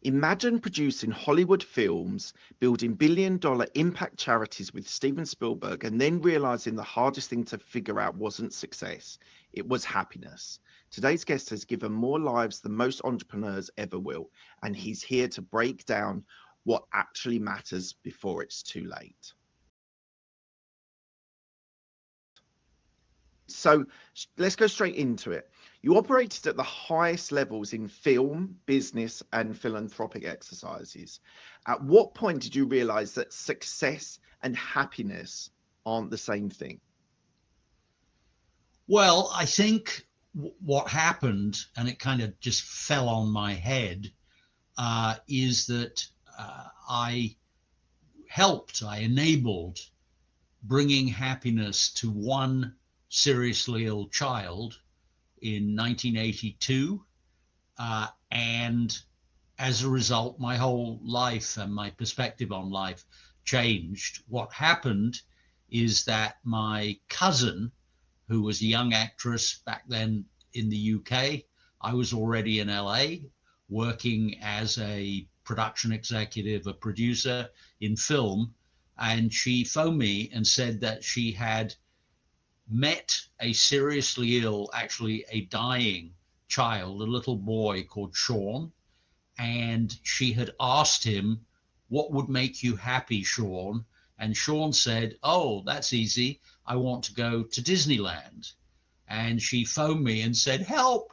Imagine producing Hollywood films, building billion-dollar impact charities with Steven Spielberg, and then realizing the hardest thing to figure out wasn't success, it was happiness. Today's guest has given more lives than most entrepreneurs ever will, and he's here to break down what actually matters before it's too late. So let's go straight into it. You operated at the highest levels in film, business, and philanthropic exercises. At what point did you realize that success and happiness aren't the same thing? Well, I think what happened, and it kind of just fell on my head, is that I enabled bringing happiness to one seriously ill child in 1982. And as a result, my whole life and my perspective on life changed. What happened is that my cousin, who was a young actress back then in the UK, I was already in LA working as a production executive, a producer in film. And she phoned me and said that she had met a seriously ill, actually a dying child, a little boy called Sean. And she had asked him, "What would make you happy, Sean?" And Sean said, "Oh, that's easy. I want to go to Disneyland." And she phoned me and said, "Help.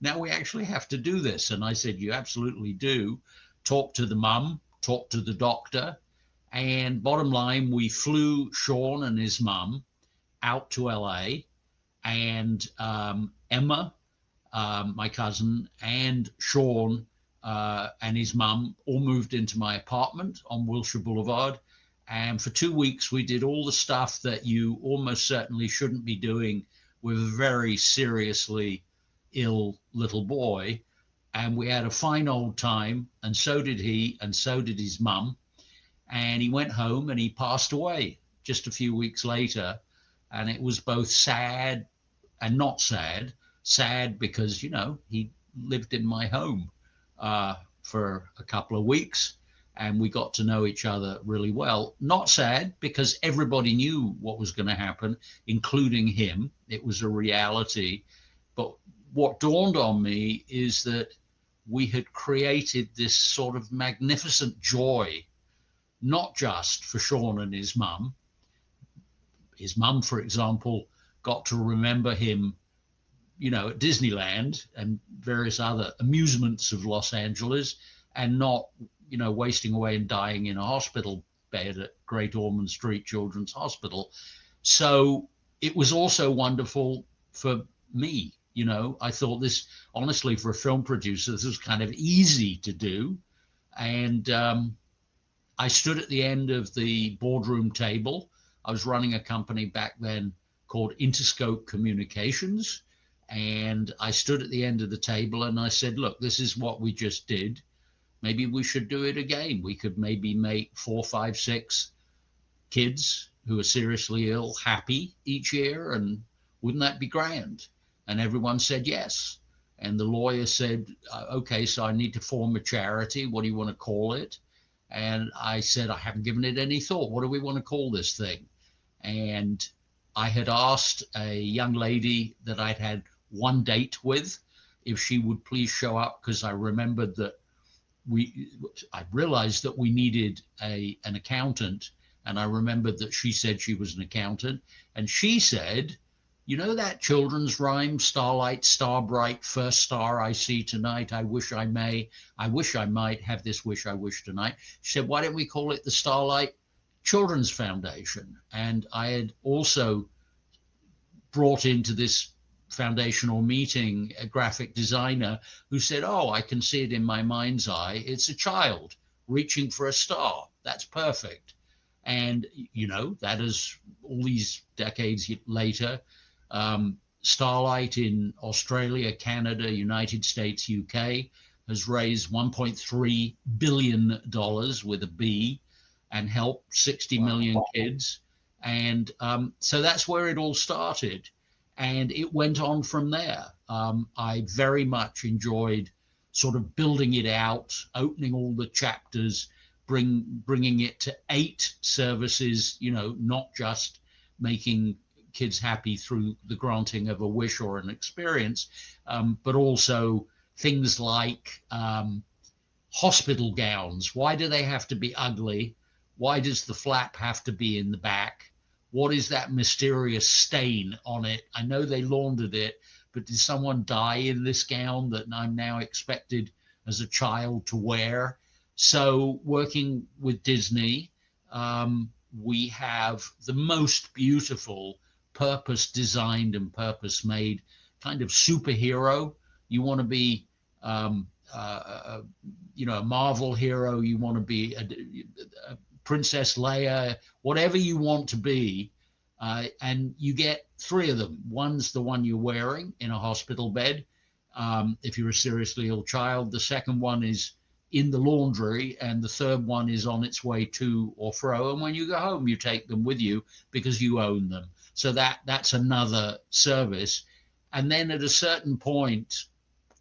Now we actually have to do this." And I said, "You absolutely do." Talk to the mum, talk to the doctor. And bottom line, we flew Sean and his mum out to LA, and Emma, my cousin, and Sean and his mum all moved into my apartment on Wilshire Boulevard. And for 2 weeks, we did all the stuff that you almost certainly shouldn't be doing with a very seriously ill little boy. And we had a fine old time, and so did he, and so did his mum. And he went home and he passed away just a few weeks later. And it was both sad and not sad. Sad because, you know, he lived in my home for a couple of weeks, and we got to know each other really well. Not sad because everybody knew what was going to happen, including him. It was a reality. But what dawned on me is that we had created this sort of magnificent joy, not just for Sean and his mum. His mum, for example, got to remember him, you know, at Disneyland and various other amusements of Los Angeles, and not, you know, wasting away and dying in a hospital bed at Great Ormond Street Children's Hospital. So it was also wonderful for me. You know, I thought this, honestly, for a film producer, this was kind of easy to do. And I stood at the end of the boardroom table. I was running a company back then called Interscope Communications. And I stood at the end of the table and I said, "Look, this is what we just did. Maybe we should do it again. We could maybe make 4, 5, 6 kids who are seriously ill happy each year. And wouldn't that be grand?" And everyone said yes. And the lawyer said, "Okay, so I need to form a charity. What do you want to call it?" And I said, "I haven't given it any thought. What do we want to call this thing?" And I had asked a young lady that I'd had one date with if she would please show up, because I remembered that I realized that we needed an accountant. And I remembered that she said she was an accountant. And she said, "You know that children's rhyme, Starlight, star bright, first star I see tonight, I wish I may, I wish I might have this wish I wish tonight." She said, "Why don't we call it the Starlight Children's Foundation?" And I had also brought into this foundational meeting a graphic designer who said, "Oh, I can see it in my mind's eye. It's a child reaching for a star. That's perfect." And, you know, that is all these decades later. Starlight in Australia, Canada, United States, UK has raised $1.3 billion with a B and helped 60 million kids. And so that's where it all started. And it went on from there. I very much enjoyed sort of building it out, opening all the chapters, bringing it to 8 services, not just making kids happy through the granting of a wish or an experience, but also things like hospital gowns. Why do they have to be ugly? Why does the flap have to be in the back? What is that mysterious stain on it? I know they laundered it, but did someone die in this gown that I'm now expected as a child to wear? So working with Disney, we have the most beautiful purpose designed and purpose made kind of superhero. You want to be a Marvel hero, you want to be a Princess Leia, whatever you want to be, and you get 3 of them. One's the one you're wearing in a hospital bed, if you're a seriously ill child. The second one is in the laundry, and the third one is on its way to or fro. And when you go home, you take them with you because you own them. So that's another service. And then at a certain point,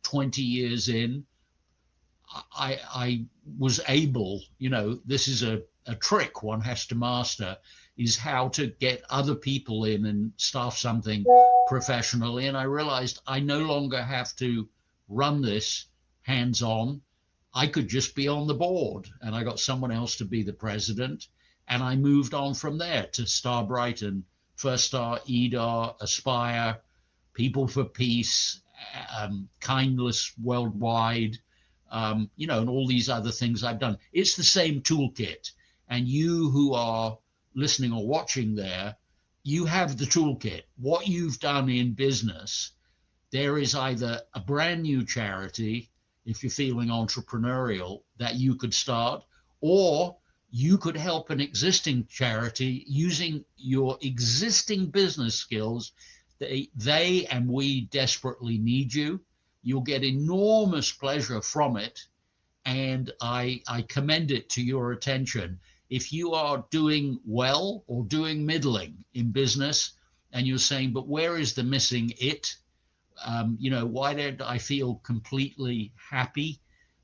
20 years in, I was able, this is a trick one has to master, is how to get other people in and staff something professionally. And I realized I no longer have to run this hands-on. I could just be on the board, and I got someone else to be the president. And I moved on from there to Starbright and First Star, EDAR, Aspire, People for Peace, Kindness Worldwide, and all these other things I've done. It's the same toolkit. And you who are listening or watching there, you have the toolkit. What you've done in business, there is either a brand new charity, if you're feeling entrepreneurial, that you could start, or you could help an existing charity using your existing business skills. They and we desperately need you. You'll get enormous pleasure from it, and I commend it to your attention. If you are doing well or doing middling in business, and you're saying, but where is the missing it? Why don't I feel completely happy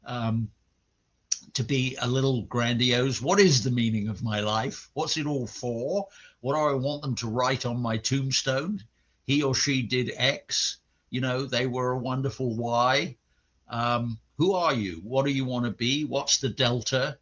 to be a little grandiose? What is the meaning of my life? What's it all for? What do I want them to write on my tombstone? He or she did X. They were a wonderful Y. Who are you? What do you want to be? What's the delta?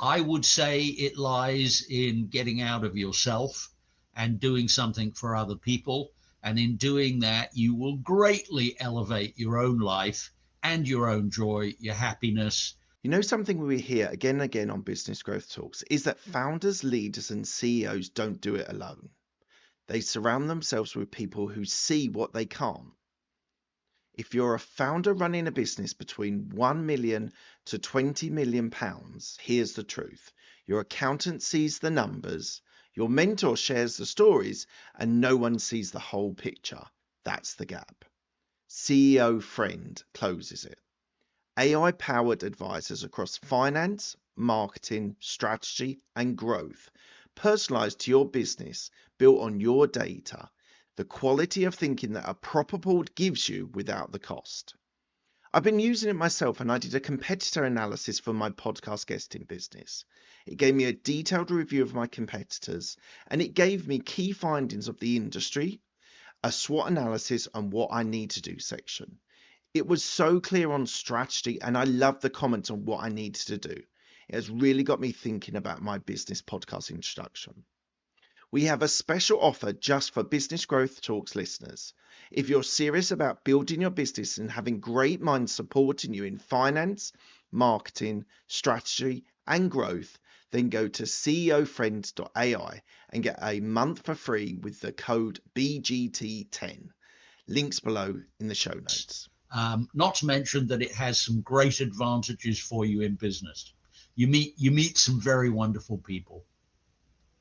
I would say it lies in getting out of yourself and doing something for other people. And in doing that, you will greatly elevate your own life and your own joy, your happiness. Something we hear again and again on Business Growth Talks is that founders, leaders, and CEOs don't do it alone. They surround themselves with people who see what they can't. If you're a founder running a business between 1 million to 20 million pounds, here's the truth. Your accountant sees the numbers, your mentor shares the stories, and no one sees the whole picture. That's the gap. CEOFriend closes it. AI-powered advisors across finance, marketing, strategy, and growth, personalized to your business, built on your data, the quality of thinking that a proper board gives you without the cost. I've been using it myself, and I did a competitor analysis for my podcast guesting business. It gave me a detailed review of my competitors, and it gave me key findings of the industry, a SWOT analysis, and what I need to do section. It was so clear on strategy, and I love the comments on what I needed to do. It has really got me thinking about my business podcast introduction. We have a special offer just for Business Growth Talks listeners. If you're serious about building your business and having great minds supporting you in finance, marketing, strategy, and growth, then go to CEOFriend.ai and get a month for free with the code BGT10. Links below in the show notes. Not to mention that it has some great advantages for you in business. You meet some very wonderful people.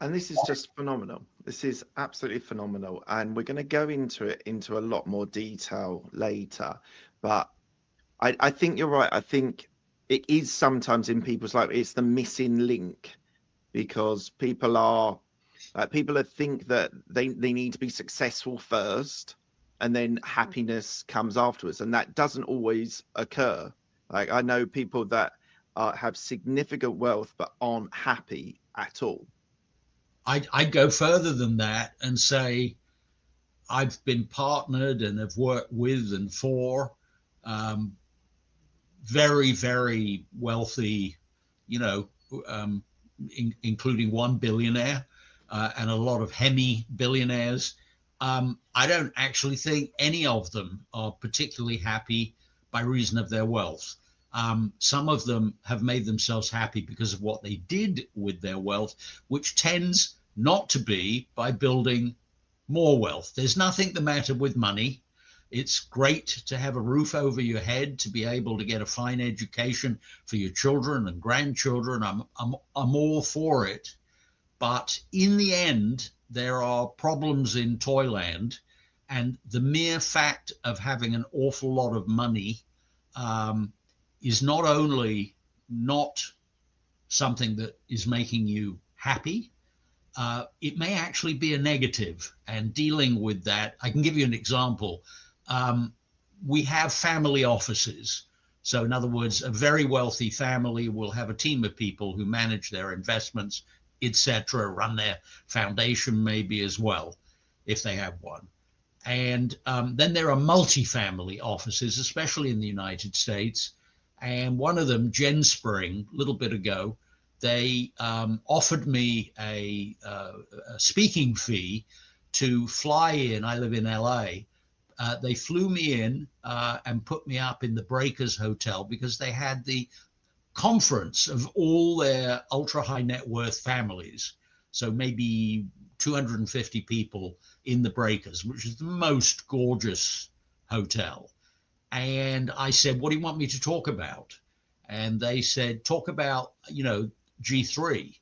And this is just phenomenal. This is absolutely phenomenal. And we're going to go into a lot more detail later. But I think you're right. I think it is sometimes in people's life, it's the missing link, because people think that they need to be successful first, and then happiness comes afterwards. And that doesn't always occur. Like I know people that have significant wealth but aren't happy at all. I'd go further than that and say I've been partnered and have worked with and for um, very, very wealthy, you know, um, including one billionaire and a lot of Hemi billionaires. I don't actually think any of them are particularly happy by reason of their wealth. Some of them have made themselves happy because of what they did with their wealth, which tends not to be by building more wealth. There's nothing the matter with money. It's great to have a roof over your head, to be able to get a fine education for your children and grandchildren. I'm all for it. But in the end, there are problems in Toyland. And the mere fact of having an awful lot of money is not only not something that is making you happy, it may actually be a negative. And dealing with that, I can give you an example. We have family offices. So in other words, a very wealthy family will have a team of people who manage their investments, etc., run their foundation maybe as well, if they have one. And then there are multifamily offices, especially in the United States. And one of them, Gen Spring, a little bit ago, they offered me a speaking fee to fly in. I live in LA. They flew me in and put me up in the Breakers Hotel because they had the conference of all their ultra high net worth families. So maybe 250 people in the Breakers, which is the most gorgeous hotel. And I said, what do you want me to talk about? And they said, talk about, G3.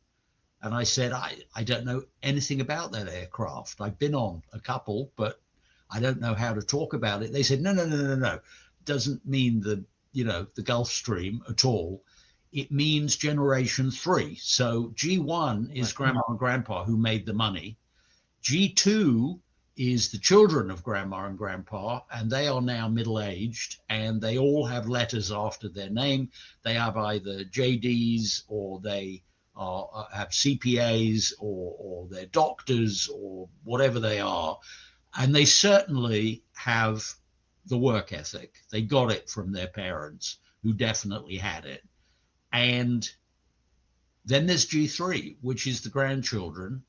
And I said, I don't know anything about that aircraft. I've been on a couple, but I don't know how to talk about it. They said, no. Doesn't mean the Gulfstream at all. It means generation 3. So G1 is grandma and grandpa who made the money. G2 is the children of grandma and grandpa, and they are now middle-aged, and they all have letters after their name. They have either JDs or they have CPAs or they're doctors or whatever they are. And they certainly have the work ethic. They got it from their parents, who definitely had it. And then there's G3, which is the grandchildren.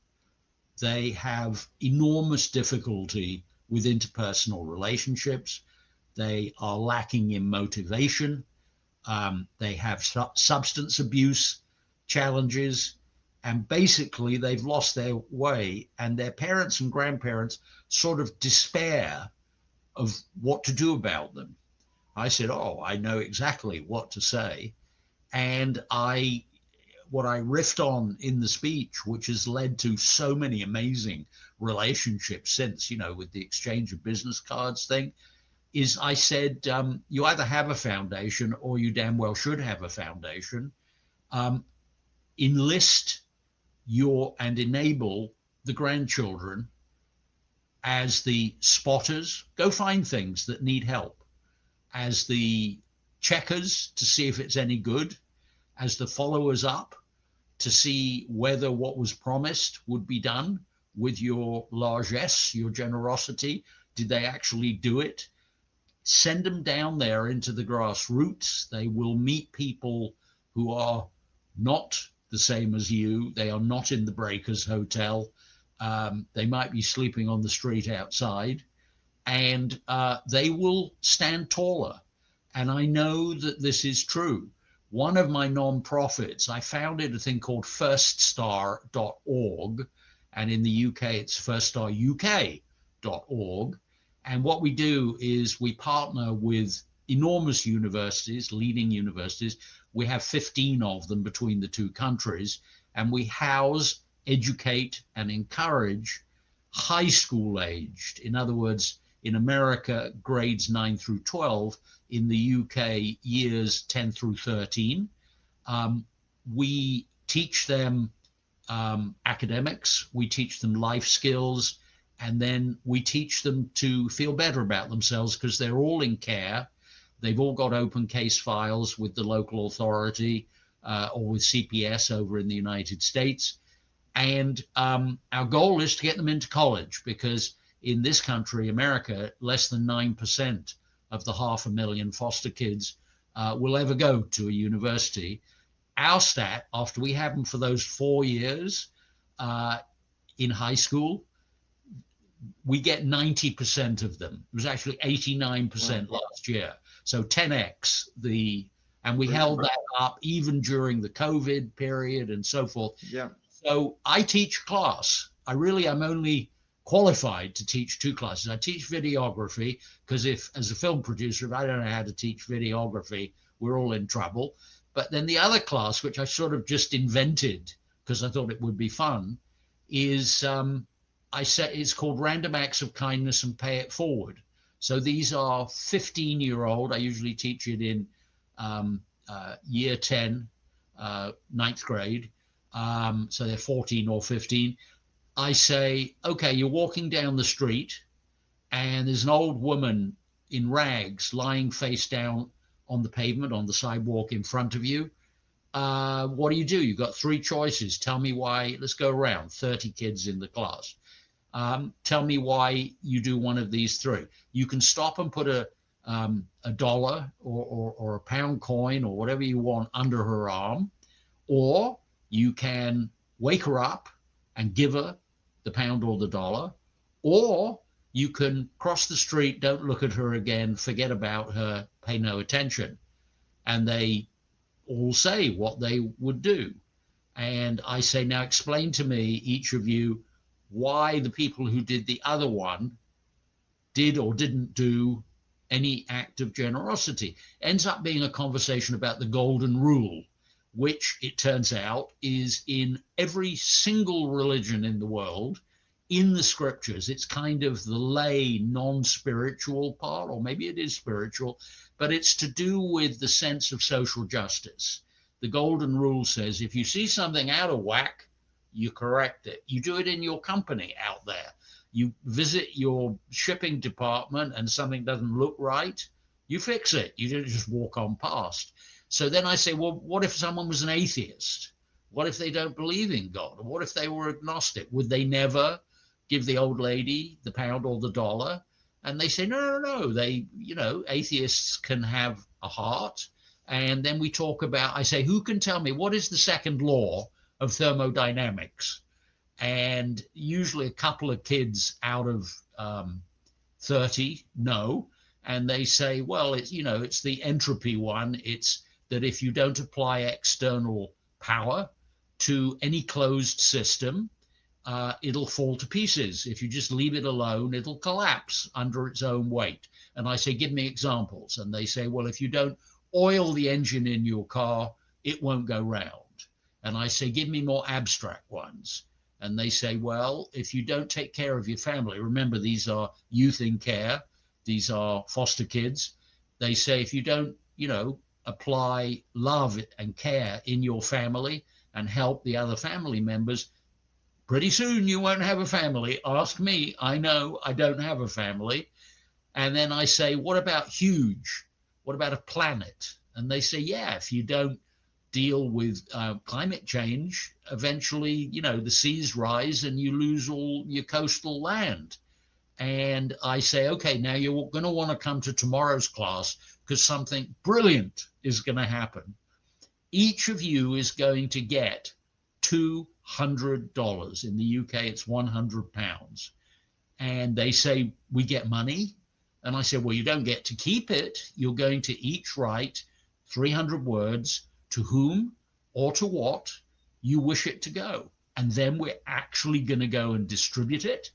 They have enormous difficulty with interpersonal relationships. They are lacking in motivation. They have substance abuse challenges. And basically, they've lost their way. And their parents and grandparents sort of despair of what to do about them. I said, I know exactly what to say. And what I riffed on in the speech, which has led to so many amazing relationships since, with the exchange of business cards thing, is I said, you either have a foundation or you damn well should have a foundation. Enlist and enable the grandchildren as the spotters. Go find things that need help, as the checkers to see if it's any good, as the followers up to see whether what was promised would be done with your largesse, your generosity. Did they actually do it? Send them down there into the grassroots. They will meet people who are not the same as you. They are not in the Breakers Hotel. They might be sleeping on the street outside, and they will stand taller. And I know that this is true. One of my nonprofits, I founded a thing called firststar.org, and in the UK it's firststaruk.org. And what we do is we partner with enormous universities, leading universities. We have 15 of them between the two countries, and we house, educate, and encourage high school aged. In other words, in America, grades 9 through 12, in the UK, years 10 through 13. We teach them academics, we teach them life skills, and then we teach them to feel better about themselves because they're all in care. They've all got open case files with the local authority or with CPS over in the United States. And our goal is to get them into college, because in this country, America, less than 9% of the 500,000 foster kids will ever go to a university. Our stat, after we have them for those 4 years in high school, we get 90% of them. It was actually 89% last year. So 10x and we held that up even during the COVID period and so forth. Yeah. So I teach class. I'm only qualified to teach 2 classes. I teach videography, because as a film producer, if I don't know how to teach videography, we're all in trouble. But then the other class, which I sort of just invented because I thought it would be fun, is it's called Random Acts of Kindness and Pay It Forward. So these are 15-year-old. I usually teach it in year 10, 9th grade. So they're 14 or 15. I say, okay, you're walking down the street and there's an old woman in rags lying face down on the pavement, on the sidewalk in front of you. What do? You've got 3 choices. Tell me why. Let's go around. 30 kids in the class. Tell me why you do one of these 3. You can stop and put a dollar or a pound coin or whatever you want under her arm, or you can wake her up and give her the pound or the dollar, or you can cross the street, don't look at her again, forget about her, pay no attention. And they all say what they would do. And I say, now explain to me, each of you, why the people who did the other one did or didn't do any act of generosity. Ends up being a conversation about the golden rule, which it turns out is in every single religion in the world, in the scriptures. It's kind of the lay, non-spiritual part, or maybe it is spiritual, but it's to do with the sense of social justice. The golden rule says, if you see something out of whack, you correct it. You do it in your company out there. You visit your shipping department and something doesn't look right, you fix it. You don't just walk on past. So then I say, well, what if someone was an atheist? What if they don't believe in God? Or what if they were agnostic? Would they never give the old lady the pound or the dollar? And they say, no. They, atheists can have a heart. And then we talk about, I say, who can tell me what is the second law of thermodynamics? And usually a couple of kids out of 30 know. And they say, well, it's the entropy one. It's that if you don't apply external power to any closed system, it'll fall to pieces. If you just leave it alone, it'll collapse under its own weight. And I say, give me examples. And they say, well, if you don't oil the engine in your car, it won't go round. And I say, give me more abstract ones. And they say, well, if you don't take care of your family, remember, these are youth in care, these are foster kids. They say, if you don't, apply love and care in your family and help the other family members, pretty soon you won't have a family. Ask me. I know I don't have a family. And then I say, what about huge? What about a planet? And they say, yeah, if you don't deal with climate change, eventually, the seas rise and you lose all your coastal land. And I say, okay, now you're going to want to come to tomorrow's class because something brilliant is going to happen. Each of you is going to get $200. In the UK, it's £100. And they say, we get money. And I said, well, you don't get to keep it. You're going to each write 300 words to whom or to what you wish it to go. And then we're actually going to go and distribute it.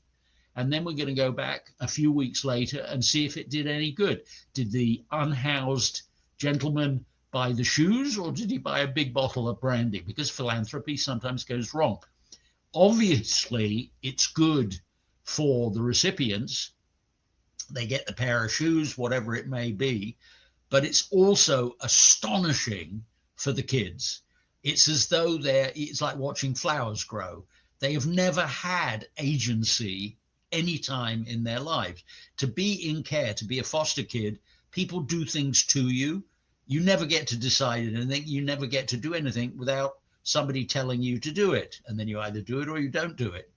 And then we're going to go back a few weeks later and see if it did any good. Did the unhoused gentleman buy the shoes, or did he buy a big bottle of brandy? Because philanthropy sometimes goes wrong. Obviously, it's good for the recipients. They get the pair of shoes, whatever it may be, but it's also astonishing for the kids. It's as though it's like watching flowers grow. They have never had agency any time in their lives. To be in care, to be a foster kid, People do things to you. You never get to decide anything. You never get to do anything without somebody telling you to do it. And then you either do it or you don't do it.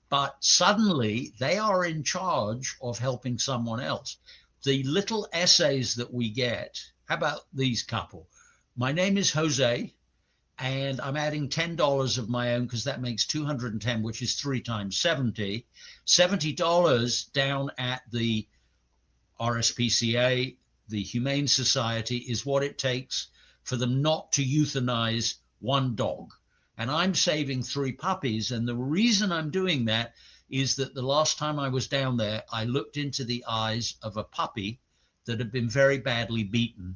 But suddenly they are in charge of helping someone else. The little essays that we get, how about these couple? My name is Jose, and I'm adding $10 of my own because that makes 210, which is 3 times 70. $70 down at the RSPCA, the Humane Society, is what it takes for them not to euthanize one dog. And I'm saving 3 puppies. And the reason I'm doing that is that the last time I was down there, I looked into the eyes of a puppy that had been very badly beaten.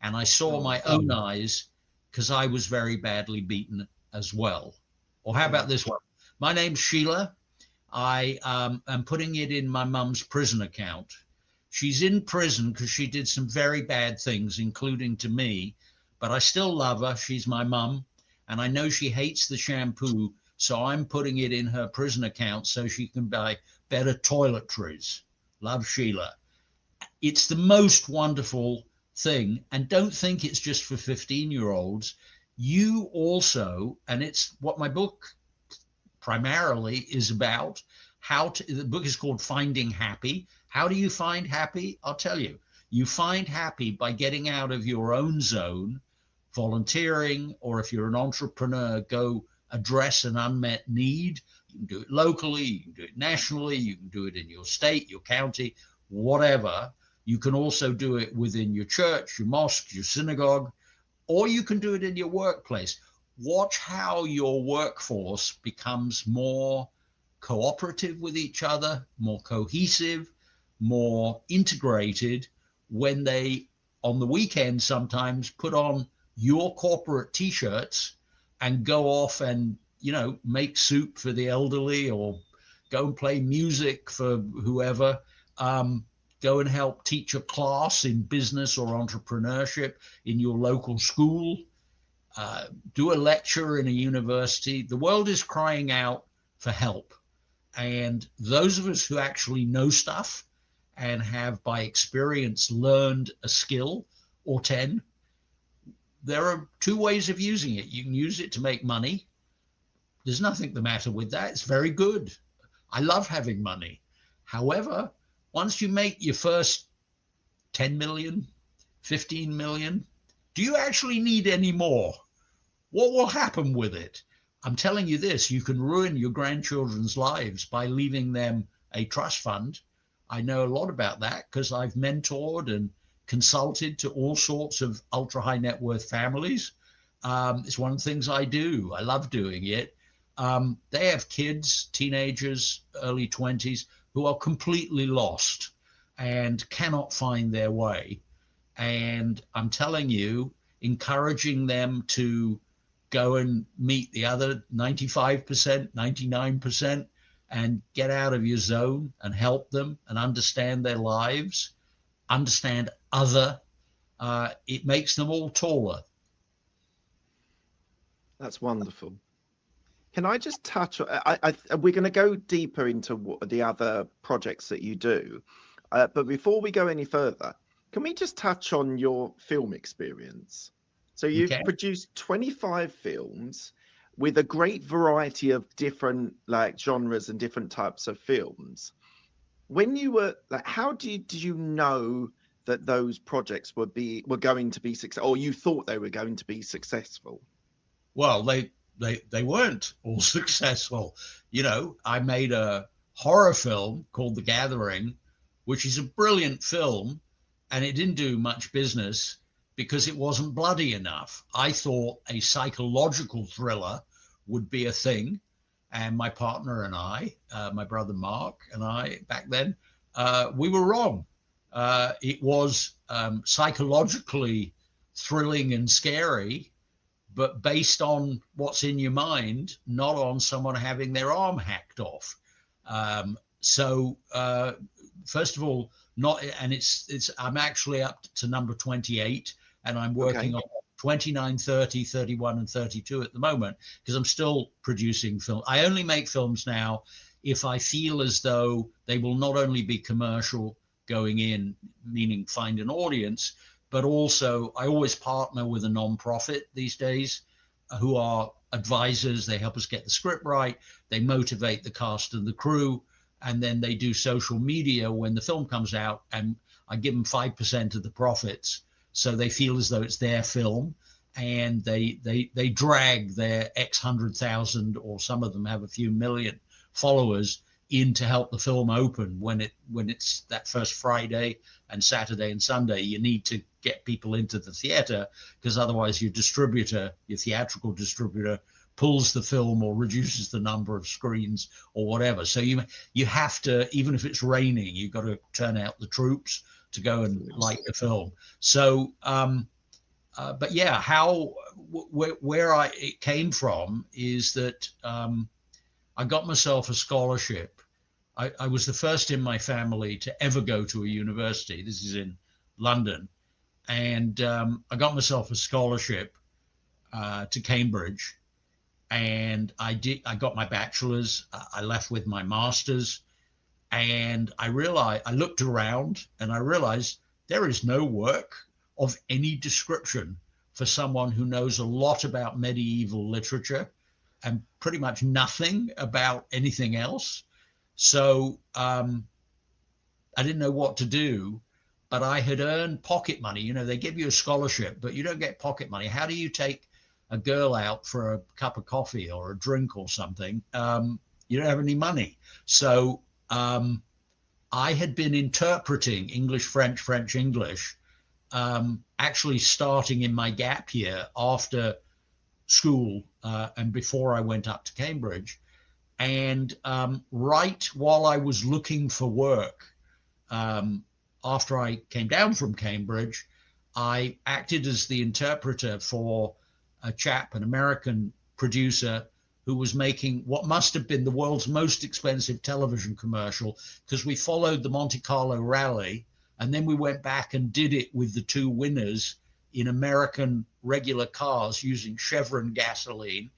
And I saw my own eyes because I was very badly beaten as well. Or how about this one? My name's Sheila. I am putting it in my mum's prison account. She's in prison because she did some very bad things, including to me, but I still love her. She's my mum, and I know she hates the shampoo, so I'm putting it in her prison account so she can buy better toiletries. Love, Sheila. It's the most wonderful thing, and don't think it's just for 15-year-olds. You also, and it's what my book primarily is about, the book is called Finding Happy. How do you find happy? I'll tell you. You find happy by getting out of your own zone, volunteering, or if you're an entrepreneur, go address an unmet need. You can do it locally, you can do it nationally, you can do it in your state, your county, whatever. You can also do it within your church, your mosque, your synagogue, or you can do it in your workplace. Watch how your workforce becomes more cooperative with each other, more cohesive, more integrated when they, on the weekend, sometimes put on your corporate T-shirts and go off and, make soup for the elderly or go and play music for whoever, go and help teach a class in business or entrepreneurship in your local school, do a lecture in a university. The world is crying out for help. And those of us who actually know stuff and have by experience learned a skill or 10, there are 2 ways of using it. You can use it to make money. There's nothing the matter with that. It's very good. I love having money. However, once you make your first 10 million, 15 million, do you actually need any more? What will happen with it? I'm telling you this, you can ruin your grandchildren's lives by leaving them a trust fund. I know a lot about that because I've mentored and consulted to all sorts of ultra high net worth families. It's one of the things I do. I love doing it. They have kids, teenagers, early 20s, who are completely lost and cannot find their way. And I'm telling you, encouraging them to go and meet the other 95%, 99%, and get out of your zone and help them and understand their lives, understand other. It makes them all taller. That's wonderful. Can I just touch on, we're going to go deeper into the other projects that you do. But before we go any further, can we just touch on your film experience? So you've produced 25 films with a great variety of different genres and different types of films. When you were how did you know that those projects were going to be successful, or you thought they were going to be successful? Well, they weren't all successful. I made a horror film called The Gathering, which is a brilliant film, and it didn't do much business because it wasn't bloody enough. I thought a psychological thriller would be a thing. And my partner and I, my brother Mark and I back then, we were wrong. It was psychologically thrilling and scary, but based on what's in your mind, not on someone having their arm hacked off. So first of all, I'm actually up to number 28, and I'm working on 29, 30, 31, and 32 at the moment because I'm still producing film. I only make films now if I feel as though they will not only be commercial, going in, meaning find an audience, but also I always partner with a non-profit these days who are advisors. They help us get the script right. They motivate the cast and the crew, and then they do social media when the film comes out, and I give them 5% of the profits, so they feel as though it's their film, and they drag their X 100,000, or some of them have a few million followers, in to help the film open when it's that first Friday and Saturday and Sunday. You need to get people into the theater, because otherwise your theatrical distributor pulls the film or reduces the number of screens or whatever. So you have to, even if it's raining, you've got to turn out the troops to go and light the film. So but yeah, where it came from is that I got myself a scholarship. I was the first in my family to ever go to a university. This is in London. And I got myself a scholarship to Cambridge. And I got my bachelor's. I left with my master's. And I looked around and I realized there is no work of any description for someone who knows a lot about medieval literature and pretty much nothing about anything else. So I didn't know what to do, but I had earned pocket money. They give you a scholarship, but you don't get pocket money. How do you take a girl out for a cup of coffee or a drink or something? You don't have any money. So I had been interpreting English, French, French, English, actually starting in my gap year after school and before I went up to Cambridge. And right while I was looking for work, after I came down from Cambridge, I acted as the interpreter for an American producer who was making what must have been the world's most expensive television commercial, because we followed the Monte Carlo rally and then we went back and did it with the two winners in American regular cars using Chevron gasoline,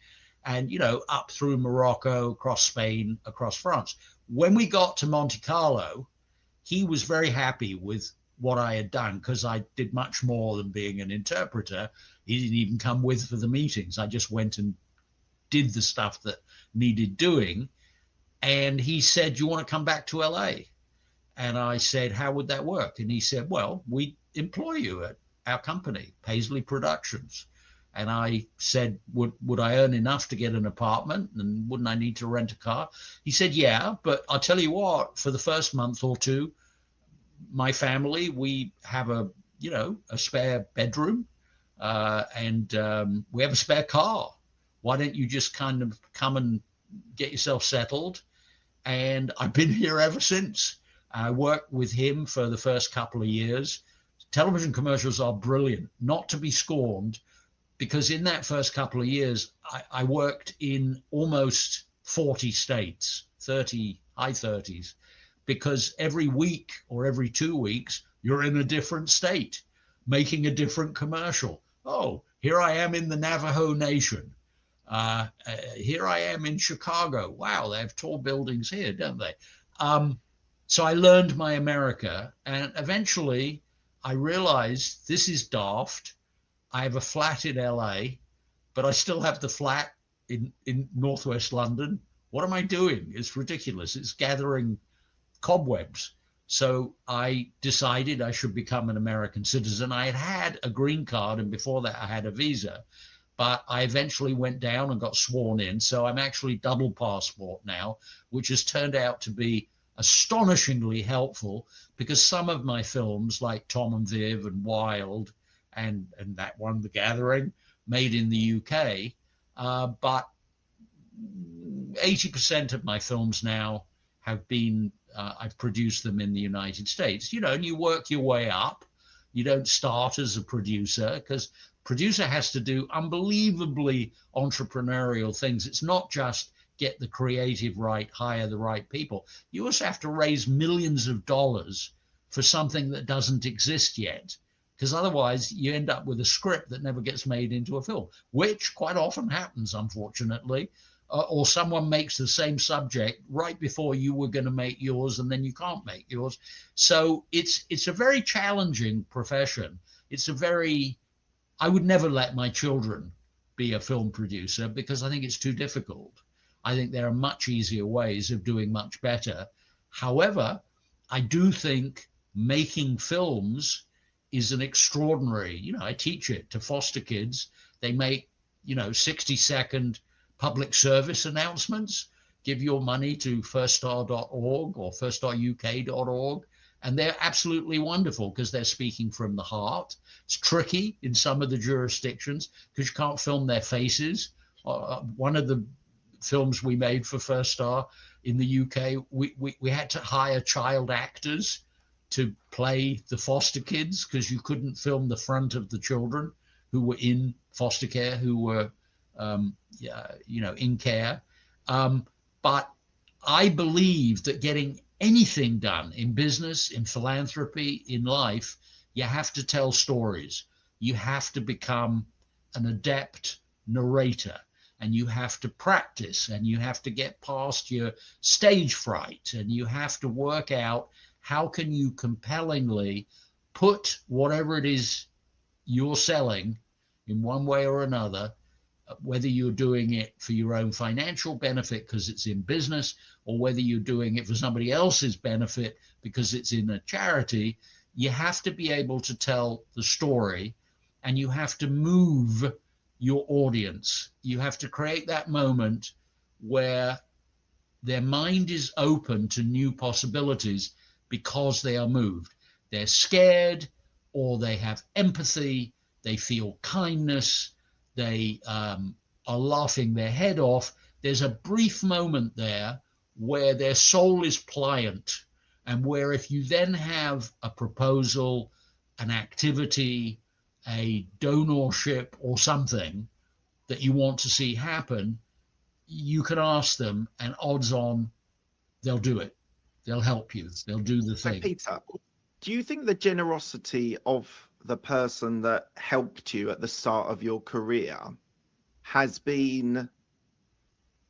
and up through Morocco, across Spain, across France. When we got to Monte Carlo, he was very happy with what I had done, because I did much more than being an interpreter. He didn't even come with for the meetings. I just went and did the stuff that needed doing. And he said, "Do you want to come back to LA?" And I said, "How would that work?" And he said, "Well, we employ you at our company, Paisley Productions." And I said, would I earn enough to get an apartment, and wouldn't I need to rent a car? He said, "Yeah, but I'll tell you what, for the first month or two, my family, we have a spare bedroom and we have a spare car. Why don't you just kind of come and get yourself settled?" And I've been here ever since. I worked with him for the first couple of years. Television commercials are brilliant, not to be scorned, because in that first couple of years, I worked in almost 40 states, high 30s, because every week or every 2 weeks, you're in a different state, making a different commercial. Oh, here I am in the Navajo Nation. Here I am in Chicago. Wow, they have tall buildings here, don't they? So I learned my America, and eventually I realized this is daft. I have a flat in LA, but I still have the flat in Northwest London. What am I doing? It's ridiculous. It's gathering cobwebs. So I decided I should become an American citizen. I had a green card, and before that I had a visa, but I eventually went down and got sworn in. So I'm actually double passport now, which has turned out to be astonishingly helpful, because some of my films like Tom and Viv and Wild and that one, The Gathering, made in the UK, but 80% of my films now have been, I've produced them in the United States. And you work your way up. You don't start as a producer, because producer has to do unbelievably entrepreneurial things. It's not just get the creative right, hire the right people. You also have to raise millions of dollars for something that doesn't exist yet, because otherwise you end up with a script that never gets made into a film, which quite often happens, unfortunately. or someone makes the same subject right before you were going to make yours, and then you can't make yours. So it's a very challenging profession. I would never let my children be a film producer because I think it's too difficult. I think there are much easier ways of doing much better. However, I do think making films is an extraordinary, I teach it to foster kids. They make, 60-second public service announcements. Give your money to firststar.org or firststaruk.org. And they're absolutely wonderful because they're speaking from the heart. It's tricky in some of the jurisdictions because you can't film their faces. One of the films we made for First Star in the UK, we had to hire child actors to play the foster kids because you couldn't film the front of the children who were in foster care, who were, in care. But I believe that getting anything done in business, in philanthropy, in life, you have to tell stories. You have to become an adept narrator, and you have to practice, and you have to get past your stage fright, and you have to work out how can you compellingly put whatever it is you're selling in one way or another, whether you're doing it for your own financial benefit because it's in business, or whether you're doing it for somebody else's benefit because it's in a charity, you have to be able to tell the story, and you have to move your audience. You have to create that moment where their mind is open to new possibilities because they are moved. They're scared, or they have empathy, they feel kindness, they are laughing their head off. There's a brief moment there where their soul is pliant, and where if you then have a proposal, an activity, a donorship or something that you want to see happen, you can ask them, and odds on they'll do it. They'll help you. They'll do the thing. Peter, do you think the generosity of the person that helped you at the start of your career has been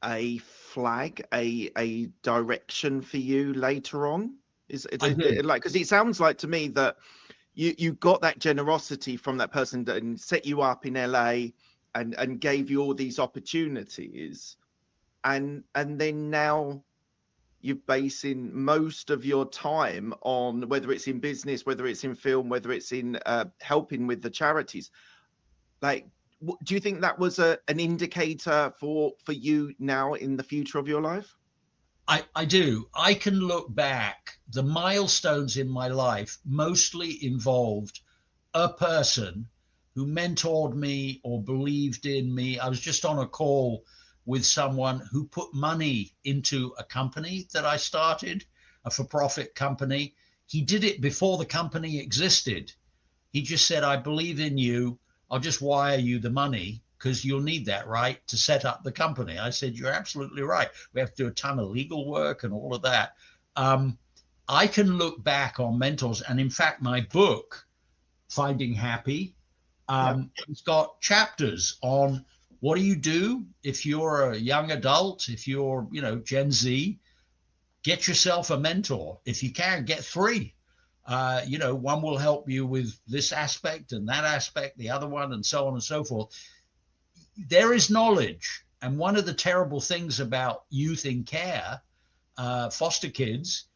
a flag, a direction for you later on? Is it like, because it sounds like to me that you got that generosity from that person that set you up in LA and gave you all these opportunities, and then now you're basing most of your time on, whether it's in business, whether it's in film, whether it's in helping with the charities. Like, do you think that was an indicator for you now in the future of your life? I do. I can look back. The milestones in my life mostly involved a person who mentored me or believed in me. I was just on a call with someone who put money into a company that I started, a for-profit company. He did it before the company existed. He just said, I believe in you. I'll just wire you the money because you'll need that, right, to set up the company. I said, you're absolutely right. We have to do a ton of legal work and all of that. I can look back on mentors. And in fact, my book, Finding Happy, it's got chapters on what do you do if you're a young adult, if you're, Gen Z, get yourself a mentor. If you can, get 3. One will help you with this aspect and that aspect, the other one, and so on and so forth. There is knowledge. And one of the terrible things about youth in care, foster kids,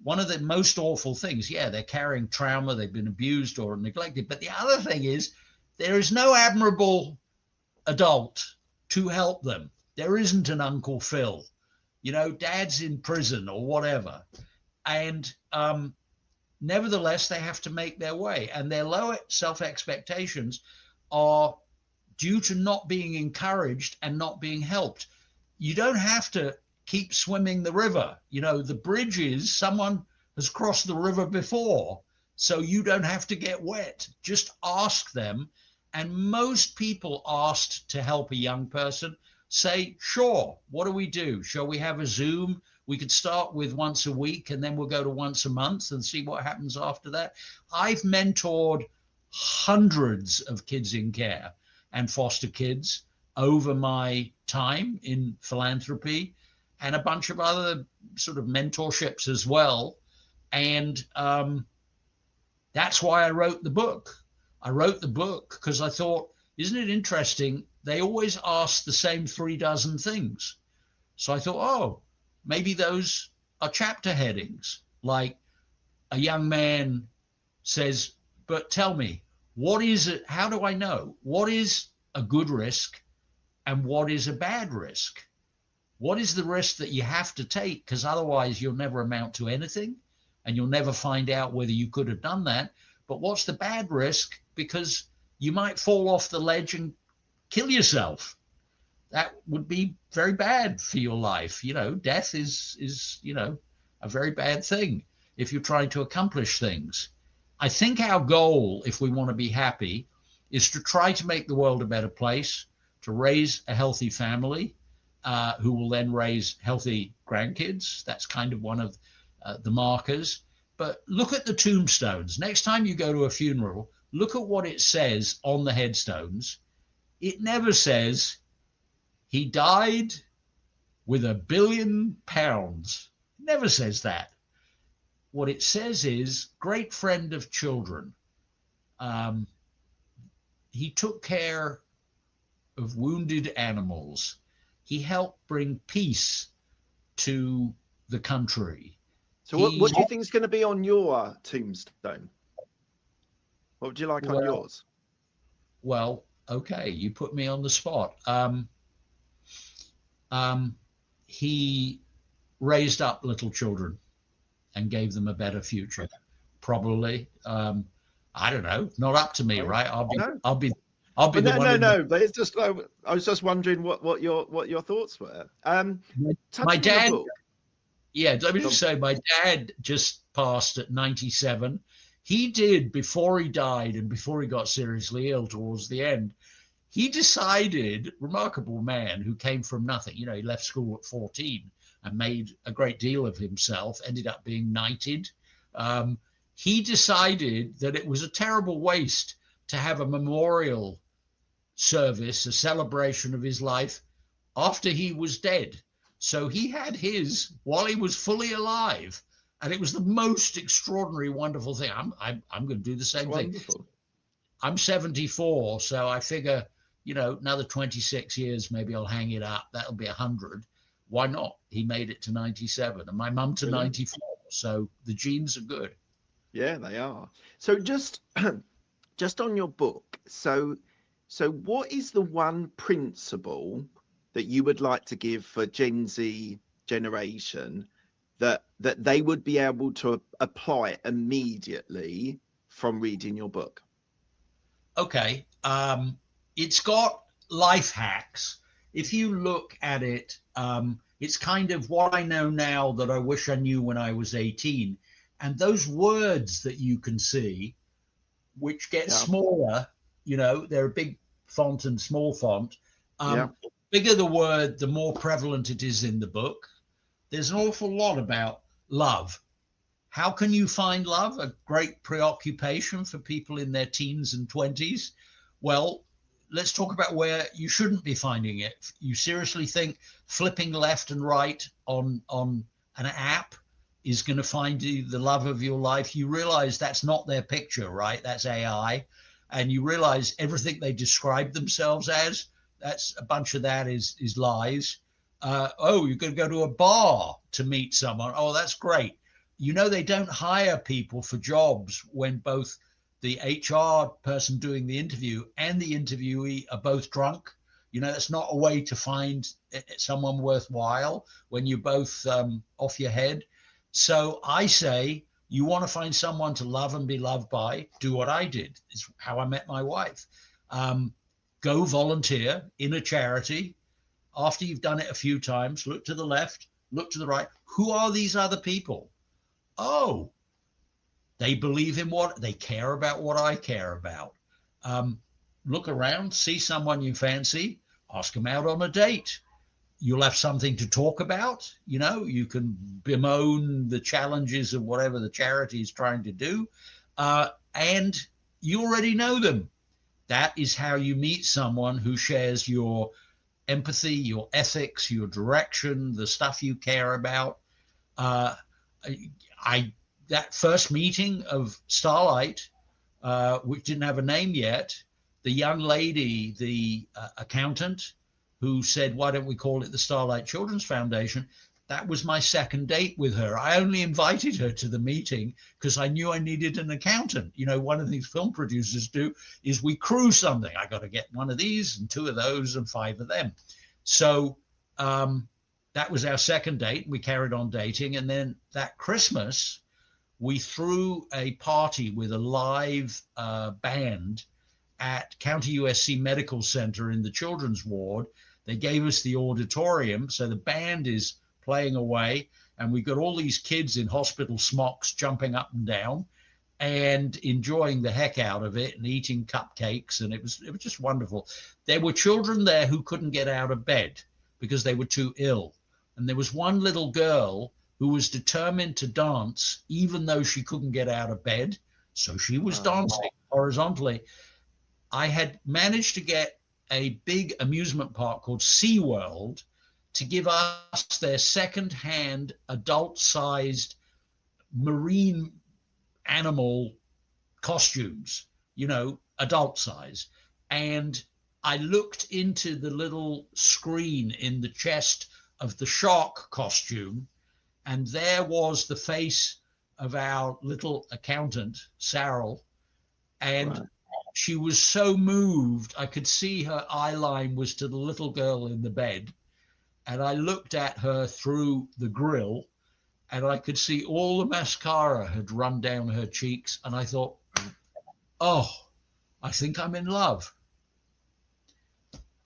one of the most awful things, they're carrying trauma, they've been abused or neglected. But the other thing is, there is no admirable adult to help them. There isn't an Uncle Phil. Dad's in prison or whatever. And nevertheless, they have to make their way. And their low self-expectations are due to not being encouraged and not being helped. You don't have to keep swimming the river. The bridge is someone has crossed the river before, so you don't have to get wet. Just ask them. And most people asked to help a young person say, sure, what do we do? Shall we have a Zoom? We could start with once a week and then we'll go to once a month and see what happens after that. I've mentored hundreds of kids in care and foster kids over my time in philanthropy and a bunch of other sort of mentorships as well. And that's why I wrote the book. I wrote the book because I thought, isn't it interesting? They always ask the same 36 things. So I thought, oh, maybe those are chapter headings. Like a young man says, but tell me, what is it? How do I know? What is a good risk and what is a bad risk? What is the risk that you have to take? Because otherwise you'll never amount to anything and you'll never find out whether you could have done that. But what's the bad risk? Because you might fall off the ledge and kill yourself. That would be very bad for your life. You know, death is you know, a very bad thing if you're trying to accomplish things. I think our goal, if we want to be happy, is to try to make the world a better place, to raise a healthy family, who will then raise healthy grandkids. That's kind of one of the markers. But look at the tombstones. Next time you go to a funeral, look at what it says on the headstones. It never says, he died with £1 billion. It never says that. What it says is, great friend of children. He took care of wounded animals. He helped bring peace to the country. So what do you think is going to be on your tombstone? What would you like on yours? Well, okay, you put me on the spot. He raised up little children and gave them a better future. Probably. I don't know. Not up to me, right? I'll be the one. No. But it's just, I was just wondering what your thoughts were. My dad. Yeah, let me just say, my dad just passed at 97. He did, before he died and before he got seriously ill towards the end, he decided, remarkable man who came from nothing, you know, he left school at 14 and made a great deal of himself, ended up being knighted. He decided that it was a terrible waste to have a memorial service, a celebration of his life after he was dead. So he had his while he was fully alive, and it was the most extraordinary, wonderful thing. I'm going to do the same thing. I'm 74, so I figure, you know, another 26 years, maybe I'll hang it up. That'll be 100. Why not? He made it to 97, and my mum to 94. So the genes are good. Yeah, they are. So just on your book, so what is the one principle that you would like to give for Gen Z generation that they would be able to apply immediately from reading your book? Okay. It's got life hacks. If you look at it, it's kind of what I know now that I wish I knew when I was 18. And those words that you can see, which get smaller, you know, they're a big font and small font. Bigger the word, the more prevalent it is in the book. There's an awful lot about love. How can you find love? A great preoccupation for people in their teens and 20s. Well, let's talk about where you shouldn't be finding it. You seriously think flipping left and right on an app is going to find you the love of your life? You realize that's not their picture, right? That's AI. And you realize everything they describe themselves as, that's a bunch of that is lies. Oh, you're going to go to a bar to meet someone. Oh, that's great. You know, they don't hire people for jobs when both the HR person doing the interview and the interviewee are both drunk. You know, that's not a way to find someone worthwhile when you're both off your head. So I say, you want to find someone to love and be loved by, do what I did. It's how I met my wife. Go volunteer in a charity. After you've done it a few times, look to the left, look to the right. Who are these other people? Oh, they believe in what they care about, what I care about. Look around, see someone you fancy, ask them out on a date. You'll have something to talk about. You know, you can bemoan the challenges of whatever the charity is trying to do. And you already know them. That is how you meet someone who shares your empathy, your ethics, your direction, the stuff you care about. Uh, I that first meeting of Starlight, which didn't have a name yet, the young lady, the accountant, who said, "Why don't we call it the Starlight Children's Foundation?" That was my second date with her. I only invited her to the meeting because I knew I needed an accountant. You know, one of the things film producers do is we crew something. I got to get one of these and two of those and five of them. So that was our second date. We carried on dating. And then that Christmas, we threw a party with a live band at County USC Medical Center in the children's ward. They gave us the auditorium. So the band is playing away, and we got all these kids in hospital smocks jumping up and down and enjoying the heck out of it and eating cupcakes, and it was just wonderful. There were children there who couldn't get out of bed because they were too ill, and there was one little girl who was determined to dance even though she couldn't get out of bed, so she was dancing horizontally. I had managed to get a big amusement park called SeaWorld to give us their second-hand, adult-sized marine animal costumes, you know, adult size. And I looked into the little screen in the chest of the shark costume, and there was the face of our little accountant, Sarah, and she was so moved. I could see her eye line was to the little girl in the bed. And I looked at her through the grill, and I could see all the mascara had run down her cheeks. And I thought, oh, I think I'm in love.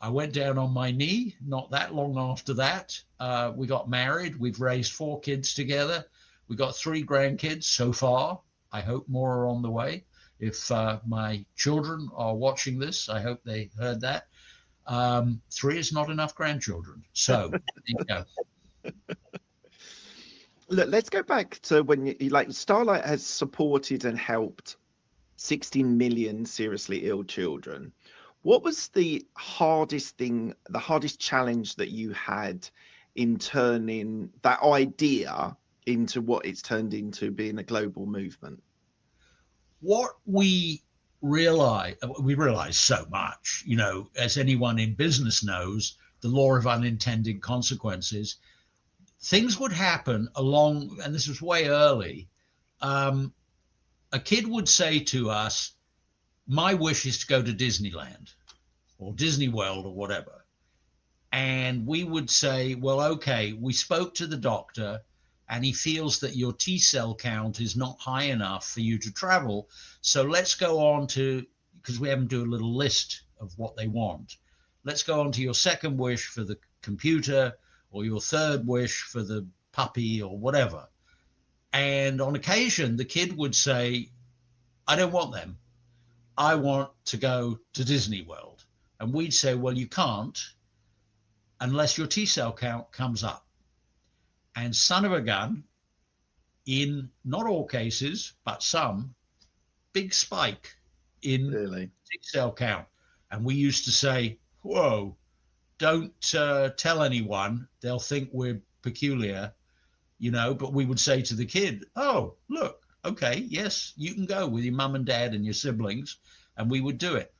I went down on my knee. Not that long after that, we got married. We've raised 4 kids together. We got 3 grandkids so far. I hope more are on the way. If my children are watching this, I hope they heard that. 3 is not enough grandchildren. So there you go. Look, let's go back to when you like Starlight has supported and helped 16 million seriously ill children. What was the hardest thing, the hardest challenge that you had in turning that idea into what it's turned into, being a global movement? What we realize so much, you know, as anyone in business knows, the law of unintended consequences. Things would happen along, and this was way early. A kid would say to us, my wish is to go to Disneyland or Disney World or whatever. And we would say, well, okay, we spoke to the doctor and he feels that your T cell count is not high enough for you to travel. So let's go on to, because we have them do a little list of what they want. Let's go on to your second wish for the computer, or your third wish for the puppy, or whatever. And on occasion, the kid would say, I don't want them. I want to go to Disney World. And we'd say, well, you can't unless your T cell count comes up. And son of a gun, in not all cases, but some, big spike in T cell count. And we used to say, whoa, don't tell anyone. They'll think we're peculiar, you know, but we would say to the kid, oh, look, okay, yes, you can go with your mum and dad and your siblings. And we would do it.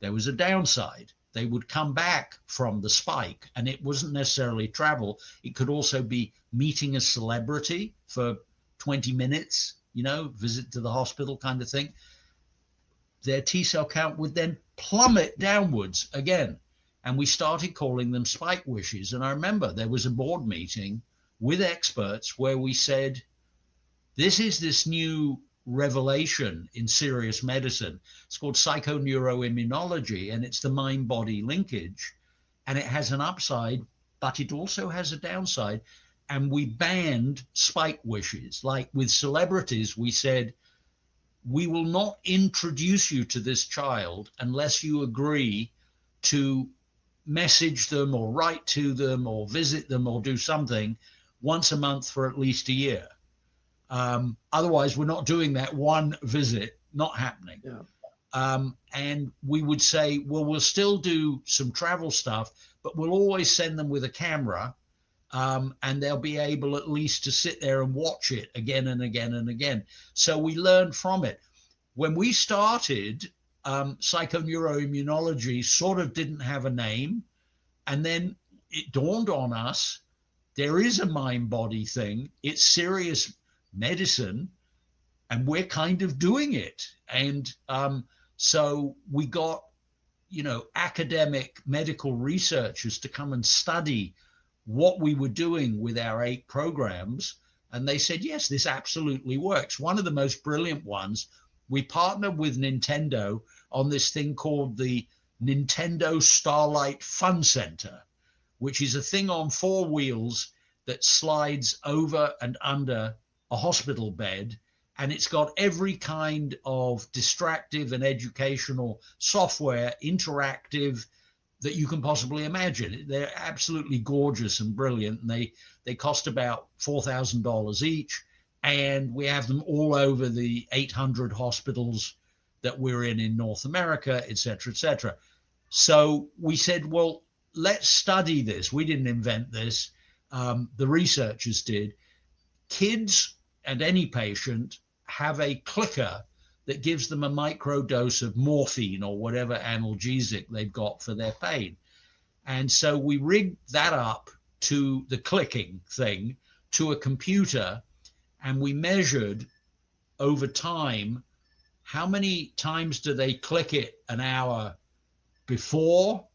There was a downside. They would come back from the spike, and it wasn't necessarily travel. It could also be meeting a celebrity for 20 minutes, you know, visit to the hospital kind of thing. Their T cell count would then plummet downwards again. And we started calling them spike wishes. And I remember there was a board meeting with experts where we said, this is this new revelation in serious medicine. It's called psychoneuroimmunology, and it's the mind-body linkage. And it has an upside, but it also has a downside. And we banned spike wishes. Like with celebrities, we said, we will not introduce you to this child unless you agree to message them or write to them or visit them or do something once a month for at least a year. Otherwise, we're not doing that one visit, not happening. Yeah. And we would say, well, we'll still do some travel stuff, but we'll always send them with a camera, and they'll be able at least to sit there and watch it again and again and again. So we learned from it. When we started, psychoneuroimmunology sort of didn't have a name. And then it dawned on us, there is a mind-body thing. It's serious medicine, and we're kind of doing it. And so we got, academic medical researchers to come and study what we were doing with our 8 programs. And they said, yes, this absolutely works. One of the most brilliant ones, we partnered with Nintendo on this thing called the Nintendo Starlight Fun Center, which is a thing on 4 wheels that slides over and under a hospital bed. And it's got every kind of distractive and educational software, interactive, that you can possibly imagine. They're absolutely gorgeous and brilliant. And they cost about $4,000 each. And we have them all over the 800 hospitals that we're in North America, et cetera, et cetera. So we said, well, let's study this. We didn't invent this. The researchers did. Kids and any patient have a clicker that gives them a micro dose of morphine or whatever analgesic they've got for their pain. And so we rigged that up to the clicking thing to a computer, and we measured over time how many times do they click it an hour before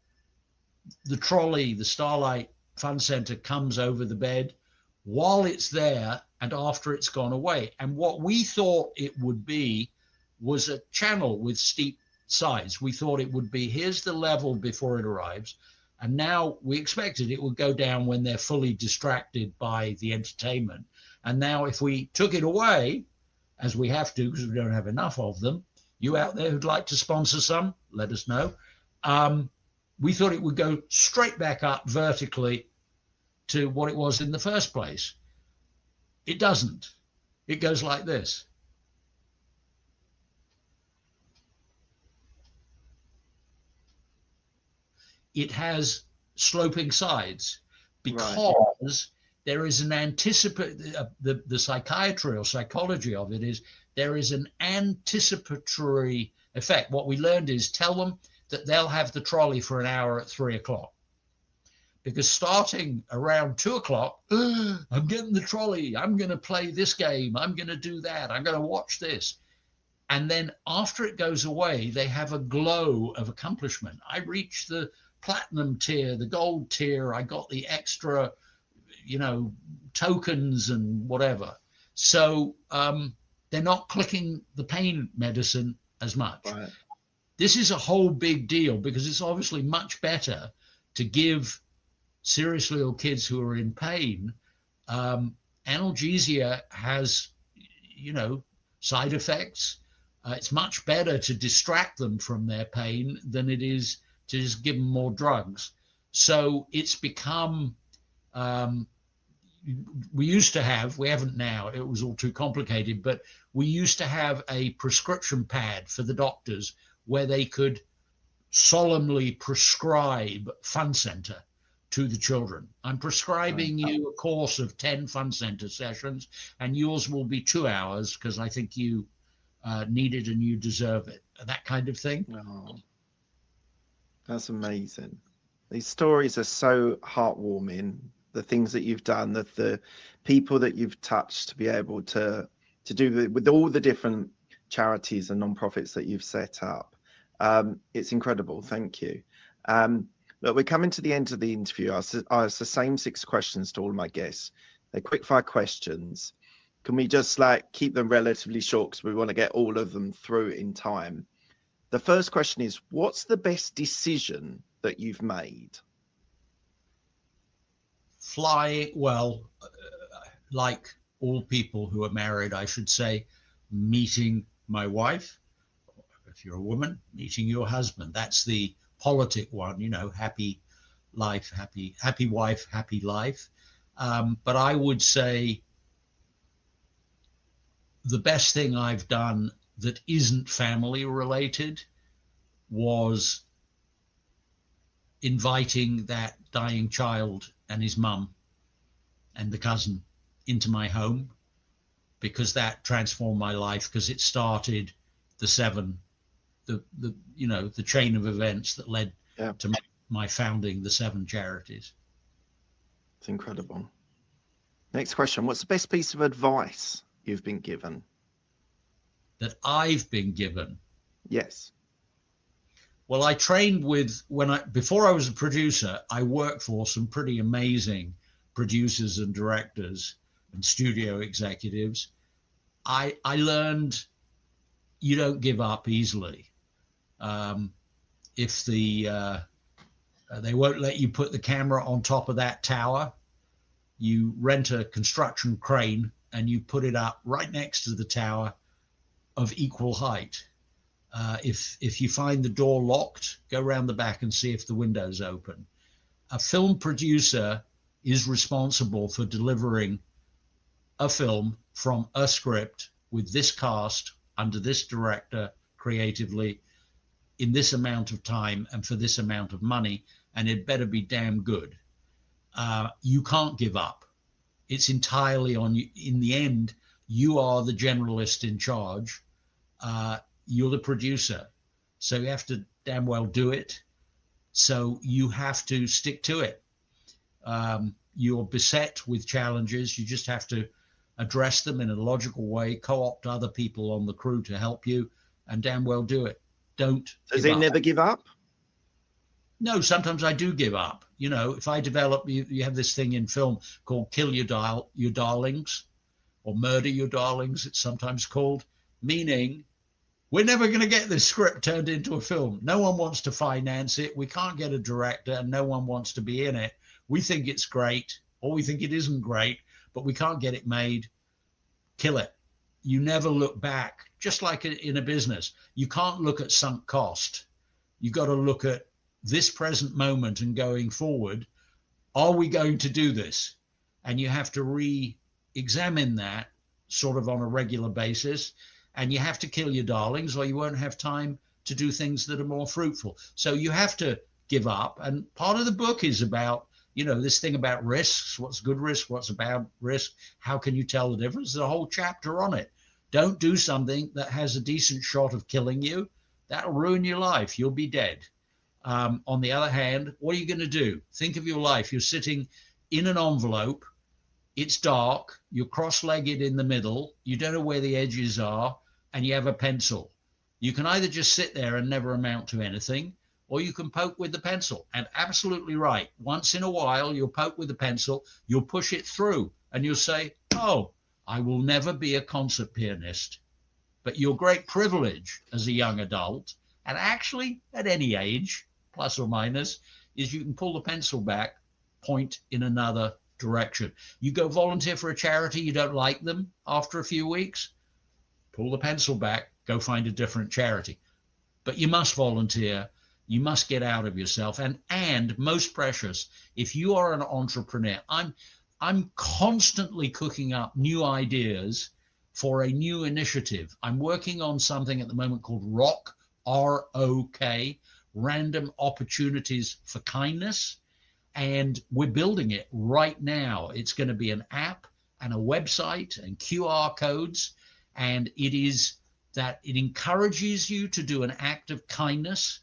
the trolley, the Starlight Fun Center, comes over the bed, while it's there, and after it's gone away. And what we thought it would be was a channel with steep sides. We thought it would be, here's the level before it arrives, and now we expected it would go down when they're fully distracted by the entertainment. And now if we took it away, as we have to because we don't have enough of them, you out there who'd like to sponsor some, let us know. We thought it would go straight back up vertically to what it was in the first place. It doesn't. It goes like this. It has sloping sides because there is an the psychiatry or psychology of it is there is an anticipatory effect. What we learned is tell them that they'll have the trolley for an hour at 3 o'clock. Because starting around 2 o'clock, I'm getting the trolley, I'm going to play this game, I'm going to do that, I'm going to watch this. And then after it goes away, they have a glow of accomplishment. I reached the platinum tier, the gold tier, I got the extra, tokens and whatever. So they're not clicking the pain medicine as much. Right. This is a whole big deal because it's obviously much better to give seriously ill kids who are in pain. Analgesia has, side effects. It's much better to distract them from their pain than it is to just give them more drugs. So it's become, we used to have, we haven't now, it was all too complicated, but we used to have a prescription pad for the doctors where they could solemnly prescribe Fun Center to the children. I'm prescribing you a course of 10 Fun Center sessions, and yours will be 2 hours because I think you need it and you deserve it. That kind of thing. Oh, that's amazing. These stories are so heartwarming. The things that you've done, the people that you've touched to be able to do with all the different charities and non-profits that you've set up. It's incredible. Thank you. Look, we're coming to the end of the interview. I ask the same 6 questions to all of my guests. They're quick fire questions. Can we just keep them relatively short because we want to get all of them through in time? The first question is, what's the best decision that you've made? Well, like all people who are married, I should say, meeting my wife. If you're a woman, meeting your husband. That's the politic one, happy life, happy wife, happy life. But I would say the best thing I've done that isn't family related was inviting that dying child and his mum and the cousin into my home, because that transformed my life, because it started the chain of events that led to my founding the 7 charities. It's incredible. Next question. What's the best piece of advice you've been given? That I've been given? Yes. Well, I trained with, before I was a producer, I worked for some pretty amazing producers and directors and studio executives. I learned you don't give up easily. If they won't let you put the camera on top of that tower, you rent a construction crane and you put it up right next to the tower of equal height. If you find the door locked, go around the back and see if the window's open. A film producer is responsible for delivering a film from a script with this cast, under this director, creatively, in this amount of time and for this amount of money, and it better be damn good. You can't give up. It's entirely on you. In the end, you are the generalist in charge. You're the producer. So you have to damn well do it. So you have to stick to it. You're beset with challenges. You just have to address them in a logical way, co-opt other people on the crew to help you, and damn well do it. Don't Does he never give up? No, sometimes I do give up. You know, if I develop, you have this thing in film called kill your darlings, or murder your darlings, it's sometimes called, meaning we're never going to get this script turned into a film. No one wants to finance it. We can't get a director, and no one wants to be in it. We think it's great, or we think it isn't great, but we can't get it made. Kill it. You never look back, just like in a business. You can't look at sunk cost. You got to look at this present moment and going forward. Are we going to do this? And you have to re-examine that sort of on a regular basis. And you have to kill your darlings, or you won't have time to do things that are more fruitful. So you have to give up. And part of the book is about, you know, this thing about risks. What's good risk? What's a bad risk? How can you tell the difference? There's a whole chapter on it. Don't do something that has a decent shot of killing you. That'll ruin your life. You'll be dead. On the other hand, what are you going to do? Think of your life. You're sitting in an envelope. It's dark. You're cross-legged in the middle. You don't know where the edges are, and you have a pencil. You can either just sit there and never amount to anything, or you can poke with the pencil. And absolutely right. Once in a while, you'll poke with the pencil, you'll push it through, and you'll say, oh, I will never be a concert pianist. But your great privilege as a young adult, and actually at any age, plus or minus, is you can pull the pencil back, point in another direction. You go volunteer for a charity, you don't like them after a few weeks, pull the pencil back, go find a different charity. But you must volunteer. You must get out of yourself. And most precious, if you are an entrepreneur, I'm constantly cooking up new ideas for a new initiative. I'm working on something at the moment called ROK, R-O-K, Random Opportunities for Kindness. And we're building it right now. It's going to be an app and a website and QR codes. And it is that it encourages you to do an act of kindness.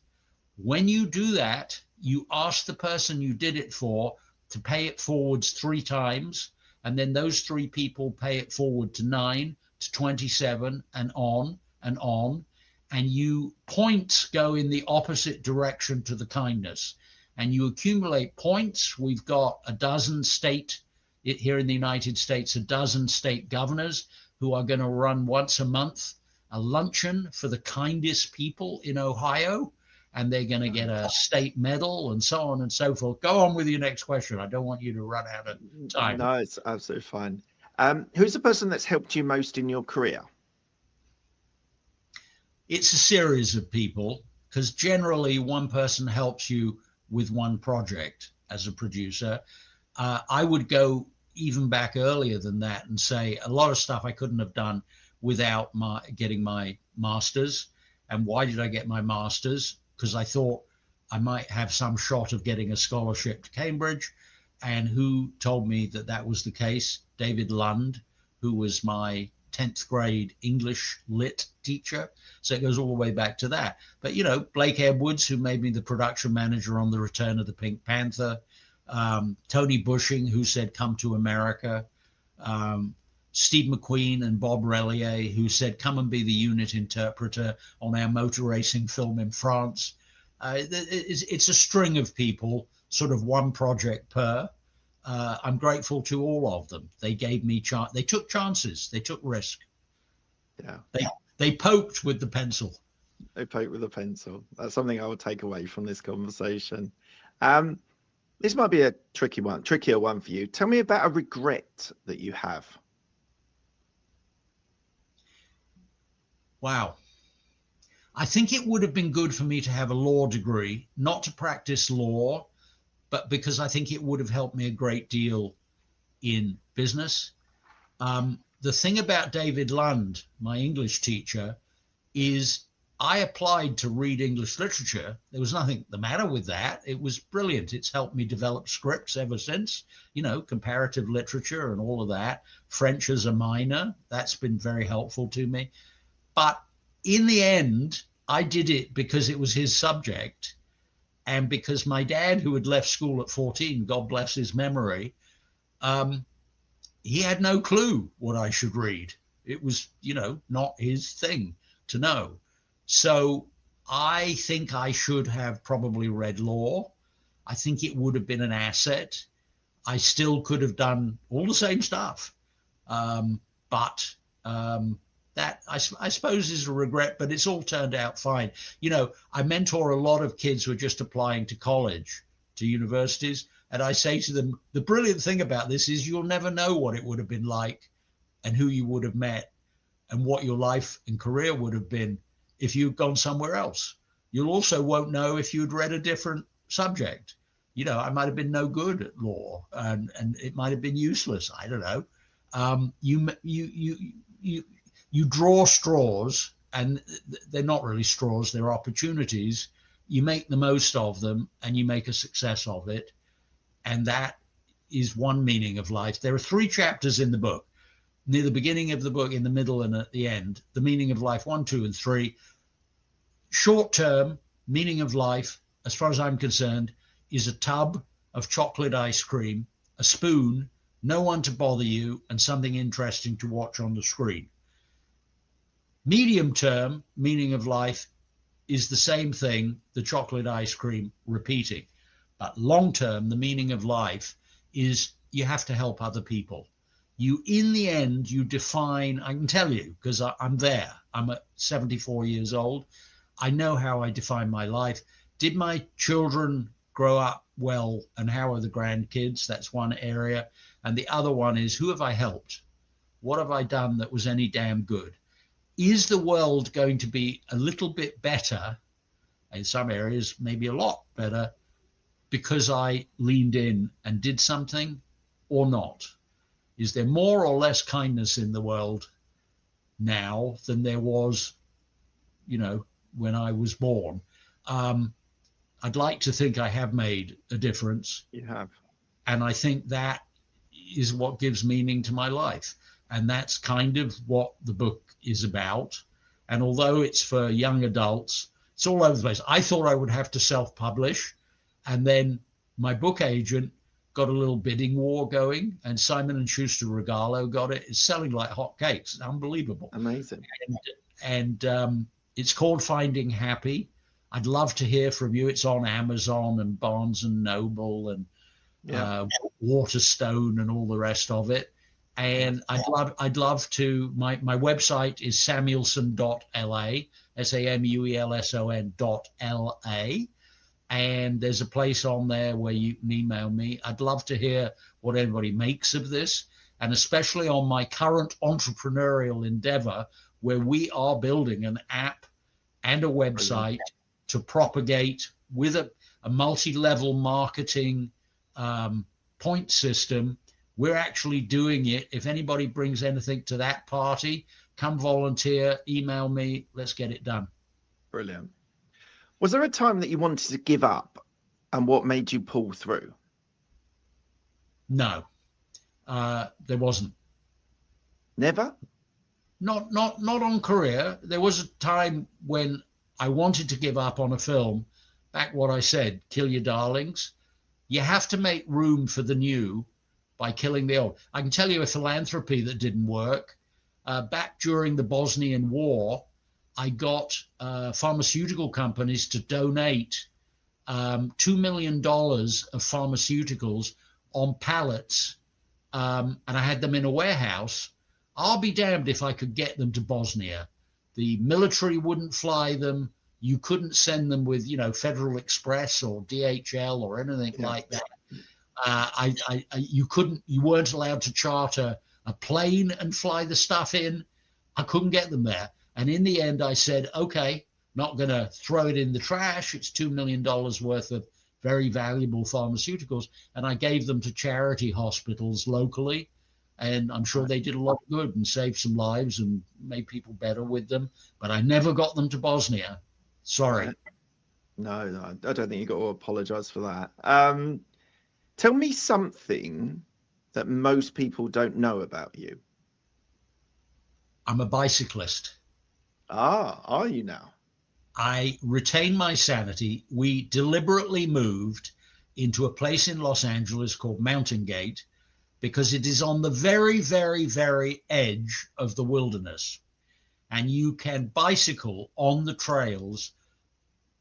When you do that, you ask the person you did it for to pay it forwards 3 times. And then those 3 people pay it forward to 9, to 27, and on and on. And you points go in the opposite direction to the kindness. And you accumulate points. We've got a dozen here in the United States, a dozen state governors who are going to run once a month a luncheon for the kindest people in Ohio. And they're going to get a state medal and so on and so forth. Go on with your next question. I don't want you to run out of time. No, it's absolutely fine. Who's the person that's helped you most in your career? It's a series of people, because generally one person helps you with one project as a producer. I would go even back earlier than that and say a lot of stuff I couldn't have done without getting my master's. And why did I get my master's? because I thought I might have some shot of getting a scholarship to Cambridge. And who told me that that was the case? David Lund, who was my 10th grade English lit teacher. So it goes all the way back to that. But, you know, Blake Edwards, who made me the production manager on The Return of the Pink Panther, Tony Bushing, who said, come to America, Steve McQueen and Bob Relier, who said, come and be the unit interpreter on our motor racing film in France. It's a string of people, sort of one project per. I'm grateful to all of them. They gave me they took chances. They took risk. Yeah. They poked with the pencil. They poked with a pencil. That's something I would take away from this conversation. This might be a trickier one for you. Tell me about a regret that you have. Wow. I think it would have been good for me to have a law degree, not to practice law, but because I think it would have helped me a great deal in business. The thing about David Lund, my English teacher, is I applied to read English literature. There was nothing the matter with that. It was brilliant. It's helped me develop scripts ever since, you know, comparative literature and all of that. French as a minor, that's been very helpful to me. But in the end, I did it because it was his subject. And because my dad, who had left school at 14, God bless his memory, he had no clue what I should read. It was, you know, not his thing to know. So I think I should have probably read law. I think it would have been an asset. I still could have done all the same stuff. But that I suppose is a regret, but it's all turned out fine. You know, I mentor a lot of kids who are just applying to college, to universities, and I say to them, the brilliant thing about this is you'll never know what it would have been like and who you would have met and what your life and career would have been if you'd gone somewhere else. You'll also won't know if you'd read a different subject. You know, I might have been no good at law and it might have been useless. I don't know. You draw straws, and they're not really straws, they're opportunities. You make the most of them and you make a success of it. And that is one meaning of life. There are 3 chapters in the book, near the beginning of the book, in the middle, and at the end. The meaning of life, 1, 2, and 3. Short term meaning of life, as far as I'm concerned, is a tub of chocolate ice cream, a spoon, no one to bother you, and something interesting to watch on the screen. Medium term meaning of life is the same thing, the chocolate ice cream, repeating. But long term, the meaning of life is you have to help other people. You, in the end, you define, I can tell you, because I'm there. I'm at 74 years old. I know how I define my life. Did my children grow up well, and how are the grandkids? That's one area. And the other one is, who have I helped? What have I done that was any damn good? Is the world going to be a little bit better, in some areas maybe a lot better, because I leaned in and did something, or not? Is there more or less kindness in the world now than there was, you know, when I was born? I'd like to think I have made a difference. You have. And I think that is what gives meaning to my life. And that's kind of what the book is about. And although it's for young adults, it's all over the place. I thought I would have to self-publish. And then my book agent got a little bidding war going, and Simon & Schuster Regalo got it. It's selling like hotcakes. It's unbelievable. Amazing. And it's called Finding Happy. I'd love to hear from you. It's on Amazon and Barnes and Noble and Waterstone and all the rest of it. And I'd love to, my website is samuelson.la, samuelson.la. And there's a place on there where you can email me. I'd love to hear what everybody makes of this, and especially on my current entrepreneurial endeavor, where we are building an app and a website to propagate with a multi-level marketing point system. We're actually doing it. If anybody brings anything to that party, come volunteer, email me, let's get it done. Brilliant. Was there a time that you wanted to give up, and what made you pull through? No, there wasn't. Never? Not on career. There was a time when I wanted to give up on a film. Back what I said, kill your darlings. You have to make room for the new by killing the old. I can tell you a philanthropy that didn't work. Back during the Bosnian War, I got pharmaceutical companies to donate $2 million of pharmaceuticals on pallets, and I had them in a warehouse. I'll be damned if I could get them to Bosnia. The military wouldn't fly them. You couldn't send them with, Federal Express or DHL or anything like that. You weren't allowed to charter a plane and fly the stuff in. I couldn't get them there. And in the end, I said, okay, not going to throw it in the trash. It's $2 million worth of very valuable pharmaceuticals. And I gave them to charity hospitals locally. And I'm sure they did a lot of good and saved some lives and made people better with them. But I never got them to Bosnia. Sorry. No, I don't think you got to apologize for that. Tell me something that most people don't know about you. I'm a bicyclist. Are you now? I retain my sanity. We deliberately moved into a place in Los Angeles called Mountain Gate because it is on the very, very, very edge of the wilderness. And you can bicycle on the trails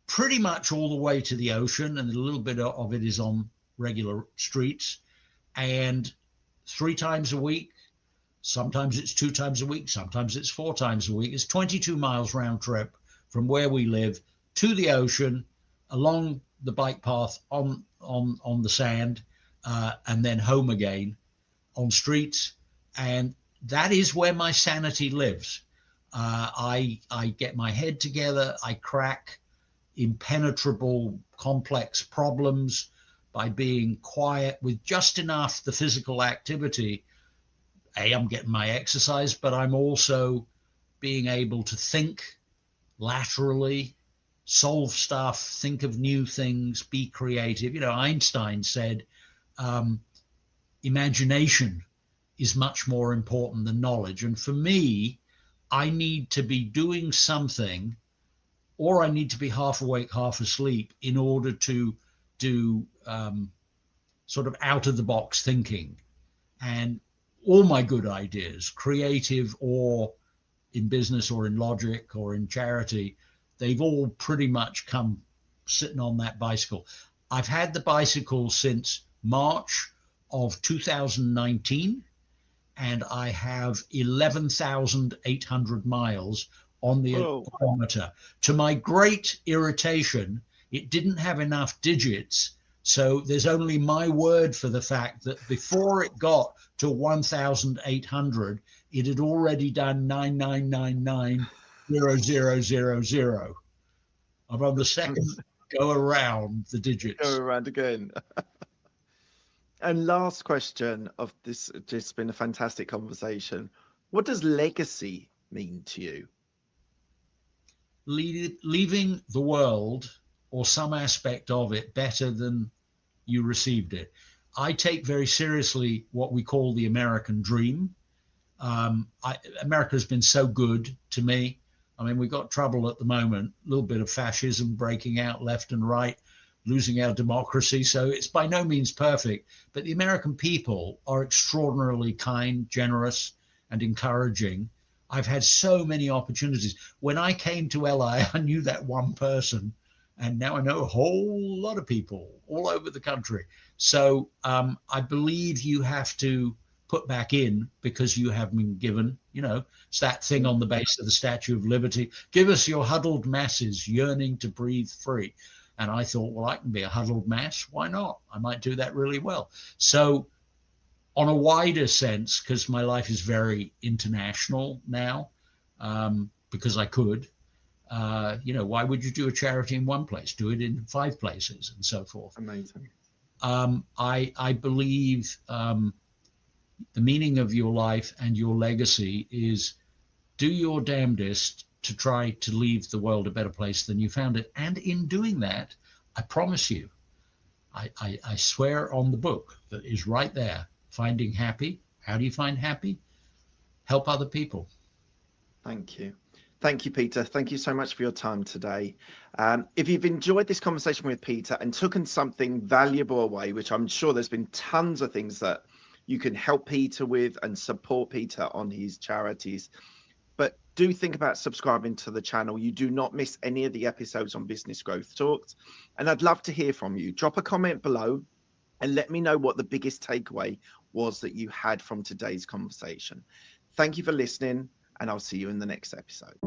pretty much all the way to the ocean, and a little bit of it is on regular streets. And 3 times a week, sometimes it's 2 times a week, sometimes it's 4 times a week. It's 22 miles round trip from where we live to the ocean, along the bike path on the sand, and then home again on streets. And that is where my sanity lives. I get my head together. I crack impenetrable, complex problems by being quiet with just enough the physical activity. I'm getting my exercise, but I'm also being able to think laterally, solve stuff, think of new things, be creative. Einstein said, imagination is much more important than knowledge. And for me, I need to be doing something, or I need to be half awake, half asleep in order to do sort of out of the box thinking. And all my good ideas, creative or in business or in logic or in charity, they've all pretty much come sitting on that bicycle. I've had the bicycle since March of 2019, and I have 11,800 miles on the odometer. To my great irritation, it didn't have enough digits. So there's only my word for the fact that before it got to 1,800, it had already done 9,999,000. I'm on the second go around the digits. Go around again. And last question of this, just been a fantastic conversation. What does legacy mean to you? Leaving the world or some aspect of it better than you received it. I take very seriously what we call the American dream. America's been so good to me. I mean, we've got trouble at the moment, a little bit of fascism breaking out left and right, losing our democracy. So it's by no means perfect, but the American people are extraordinarily kind, generous, and encouraging. I've had so many opportunities. When I came to LA, I knew that one person, and now I know a whole lot of people all over the country. So I believe you have to put back in because you have been given, it's that thing on the base of the Statue of Liberty. Give us your huddled masses yearning to breathe free. And I thought, well, I can be a huddled mass. Why not? I might do that really well. So on a wider sense, because my life is very international now, because I could, why would you do a charity in one place? Do it in 5 places and so forth. Amazing. I believe the meaning of your life and your legacy is do your damnedest to try to leave the world a better place than you found it. And in doing that, I promise you, I swear on the book that is right there, Finding Happy. How do you find happy? Help other people. Thank you. Thank you, Peter. Thank you so much for your time today. If you've enjoyed this conversation with Peter and taken something valuable away, which I'm sure there's been tons of things that you can help Peter with and support Peter on his charities, but do think about subscribing to the channel. You do not miss any of the episodes on Business Growth Talks. And I'd love to hear from you. Drop a comment below and let me know what the biggest takeaway was that you had from today's conversation. Thank you for listening, and I'll see you in the next episode.